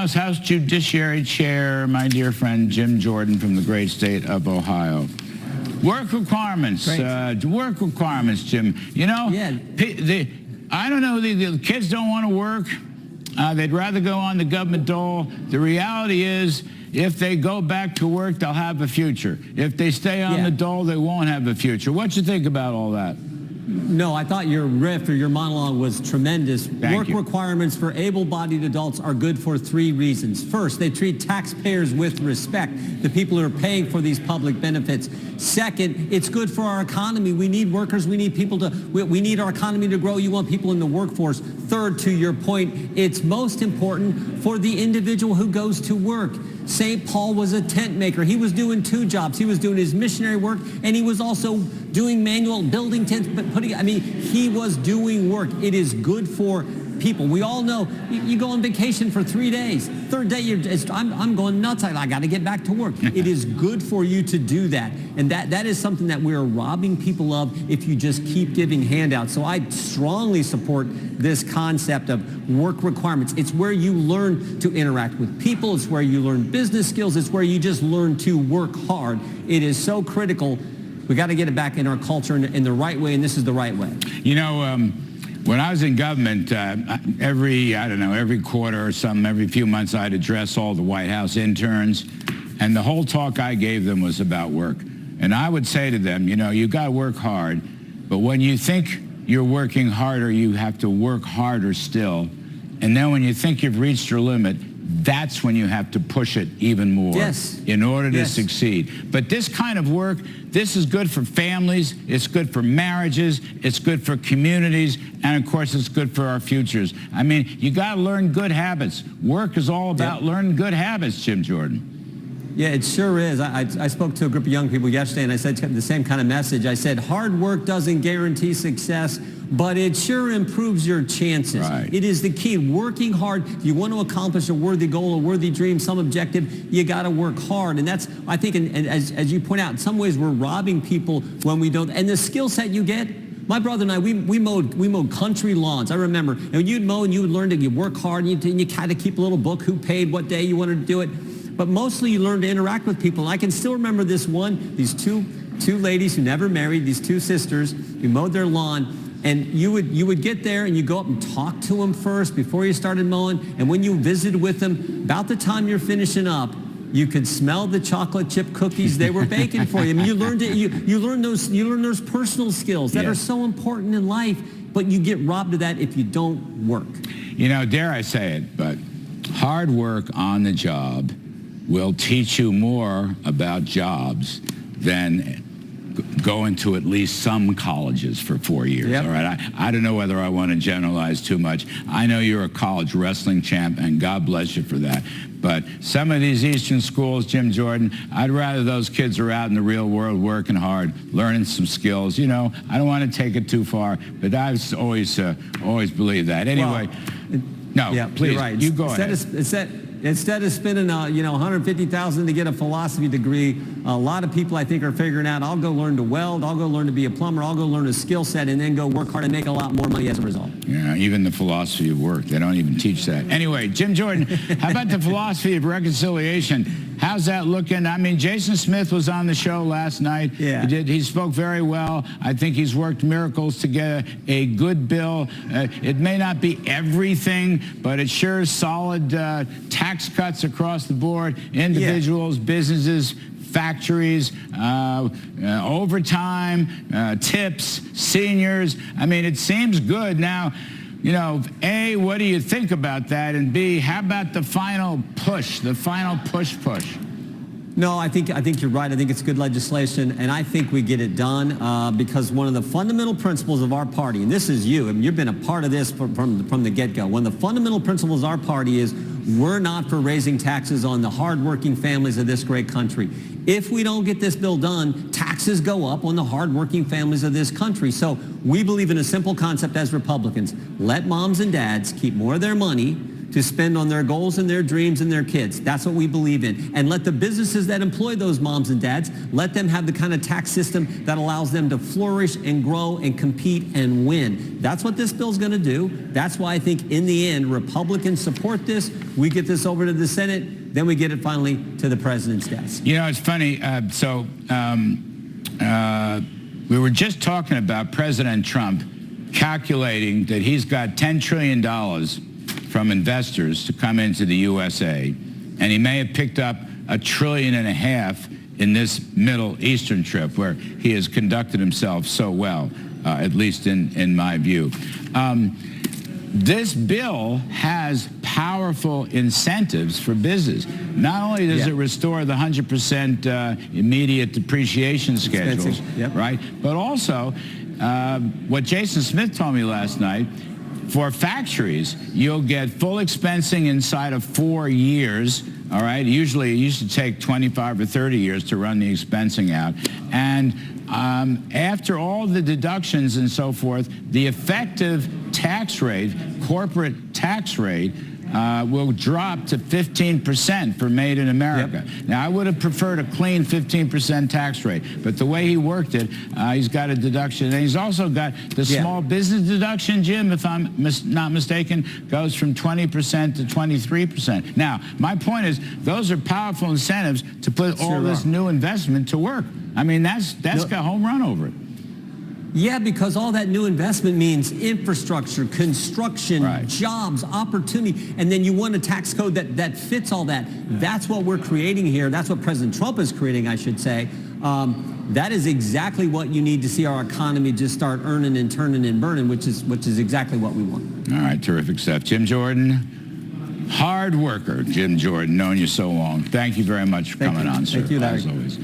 House Judiciary Chair, my dear friend Jim Jordan from the great state of Ohio. Work requirements. Work requirements, Jim. You know, I don't know, the kids don't want to work. They'd rather go on the government dole. The reality is, if they go back to work, they'll have a future. If they stay on the dole, they won't have a future. What you think about all that? No, I thought your riff or your monologue was tremendous. Thank you. Work requirements for able-bodied adults are good for 3 reasons. First, they treat taxpayers with respect, the people who are paying for these public benefits. Second, it's good for our economy. We need workers. We need people to, we need our economy to grow. You want people in the workforce. Third, to your point, it's most important for the individual who goes to work. St. Paul was a tent maker. He was doing 2 jobs. He was doing his missionary work, and he was also doing manual building tents, but he was doing work. It is good for people. We all know you go on vacation for 3 days. Third day, I'm going nuts. I got to get back to work. It is good for you to do that. And that is something that we're robbing people of if you just keep giving handouts. So I strongly support this concept of work requirements. It's where you learn to interact with people. It's where you learn business skills. It's where you just learn to work hard. It is so critical. We got to get it back in our culture in the right way, and this is the right way. You know, when I was in government, every quarter or something, every few months, I'd address all the White House interns, and the whole talk I gave them was about work. And I would say to them, you know, you got to work hard, but when you think you're working harder, you have to work harder still. And then when you think you've reached your limit, that's when you have to push it even more in order to succeed. But this kind of work, this is good for families, it's good for marriages, it's good for communities, and of course it's good for our futures. I mean, you got to learn good habits. Work is all about learning good habits, Jim Jordan. Yeah, it sure is. I spoke to a group of young people yesterday, and I said the same kind of message. I said, hard work doesn't guarantee success, but it sure improves your chances. Right. It is the key. Working hard. If you want to accomplish a worthy goal, a worthy dream, some objective, you got to work hard. And that's, I think, and as you point out, in some ways we're robbing people when we don't. And the skill set you get, my brother and I, we mowed country lawns. I remember, and you'd mow and you would learn to work hard, and you kind of keep a little book, who paid, what day you wanted to do it. But mostly you learn to interact with people. And I can still remember these two ladies who never married, these 2 sisters who mowed their lawn. And you would get there and you go up and talk to them first before you started mowing. And when you visited with them, about the time you're finishing up, you could smell the chocolate chip cookies they were baking for you. I mean, you learn those personal skills that are so important in life, but you get robbed of that if you don't work. You know, dare I say it, but hard work on the job will teach you more about jobs than going to at least some colleges for 4 years. All right, I don't know whether I want to generalize too much. I know you're a college wrestling champ, and God bless you for that. But some of these Eastern schools, Jim Jordan, I'd rather those kids are out in the real world working hard, learning some skills. You know, I don't want to take it too far, but I've always believed that. Anyway, please, you're right. You go ahead. Instead of spending, $150,000 to get a philosophy degree, a lot of people I think are figuring out, I'll go learn to weld, I'll go learn to be a plumber, I'll go learn a skill set, and then go work hard and make a lot more money as a result. Yeah, even the philosophy of work, they don't even teach that. Anyway, Jim Jordan, how about the philosophy of reconciliation? How's that looking? I mean, Jason Smith was on the show last night. Yeah. He spoke very well. I think he's worked miracles to get a good bill. It may not be everything, but it sure is solid tax cuts across the board, individuals, businesses, factories, overtime, tips, seniors. I mean, it seems good. Now, you know, A, what do you think about that? And B, how about the final push, push? No, I think you're right. I think it's good legislation, and I think we get it done because one of the fundamental principles of our party, and this is you, I mean, you've been a part of this from the get-go. One of the fundamental principles of our party is we're not for raising taxes on the hardworking families of this great country. If we don't get this bill done, taxes go up on the hardworking families of this country. So we believe in a simple concept as Republicans. Let moms and dads keep more of their money to spend on their goals and their dreams and their kids. That's what we believe in. And let the businesses that employ those moms and dads, let them have the kind of tax system that allows them to flourish and grow and compete and win. That's what this bill's going to do. That's why I think in the end, Republicans support this. We get this over to the Senate. Then we get it finally to the president's desk. You know, it's funny. We were just talking about President Trump calculating that he's got $10 trillion from investors to come into the USA, and he may have picked up $1.5 trillion in this Middle Eastern trip where he has conducted himself so well, at least in my view. This bill has powerful incentives for business. Not only does it restore the 100% immediate depreciation schedules, right, but also what Jason Smith told me last night, for factories, you'll get full expensing inside of 4 years, all right? Usually it used to take 25 or 30 years to run the expensing out. And after all the deductions and so forth, the effective tax rate, corporate tax rate, will drop to 15% for Made in America. Now, I would have preferred a clean 15% tax rate, but the way he worked it, he's got a deduction. And he's also got the small business deduction, Jim, if I'm not mistaken, goes from 20% to 23%. Now, my point is, those are powerful incentives to put all this new investment to work. I mean, that's got a home run over it. Yeah, because all that new investment means infrastructure, construction, jobs, opportunity, and then you want a tax code that fits all that. That's what we're creating here. That's what President Trump is creating, I should say. That is exactly what you need to see our economy just start earning and turning and burning, which is exactly what we want. All right, terrific stuff. Jim Jordan, hard worker, Jim Jordan, known you so long. Thank you very much for coming on, sir. Thank you, Larry. As always.